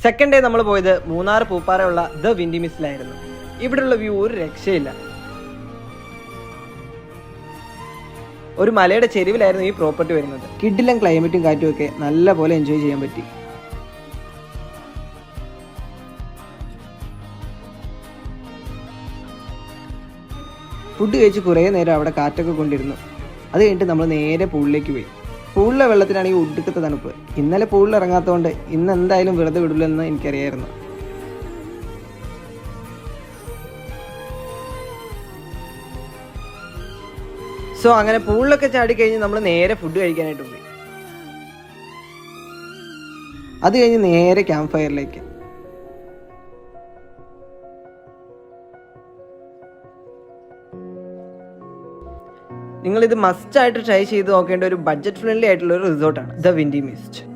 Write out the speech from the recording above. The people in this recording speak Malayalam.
സെക്കൻഡ് ഡേ നമ്മൾ പോയത് മൂന്നാർ പൂപ്പാറയുള്ള ദ വിൻഡി മിസ്റ്റിലായിരുന്നു. ഇവിടെയുള്ള വ്യൂ ഒരു രക്ഷയില്ല. ഒരു മലയുടെ ചെരുവിലായിരുന്നു ഈ പ്രോപ്പർട്ടി വരുന്നത്. കിഡിലും ക്ലൈമറ്റും കാറ്റും ഒക്കെ നല്ല പോലെ എൻജോയ് ചെയ്യാൻ പറ്റി. ഫുഡ് കഴിച്ച് കുറേ നേരം അവിടെ കാറ്റൊക്കെ കൊണ്ടിരുന്നു. അത് കഴിഞ്ഞിട്ട് നമ്മൾ നേരെ പൂളിലേക്ക് പോയി. പൂളിലെ വെള്ളത്തിനാണെങ്കിൽ ഒടുക്കത്തെ തണുപ്പ്. ഇന്നലെ പൂളിൽ ഇറങ്ങാത്തതുകൊണ്ട് ഇന്ന് എന്തായാലും വെറുതെ വിടില്ലെന്ന് എനിക്കറിയായിരുന്നു. സോ അങ്ങനെ പൂളിലൊക്കെ ചാടി കഴിഞ്ഞ് നമ്മൾ നേരെ ഫുഡ് കഴിക്കാനായിട്ട് പോയി. അത് കഴിഞ്ഞ് നേരെ ക്യാമ്പ് ഫയറിലേക്ക്. നിങ്ങളിത് മസ്റ്റായിട്ട് ട്രൈ ചെയ്ത് നോക്കേണ്ട ഒരു ബഡ്ജറ്റ് ഫ്രണ്ട്ലി ആയിട്ടുള്ള ഒരു റിസോർട്ടാണ് ദ വിൻഡി മിസ്റ്റ്.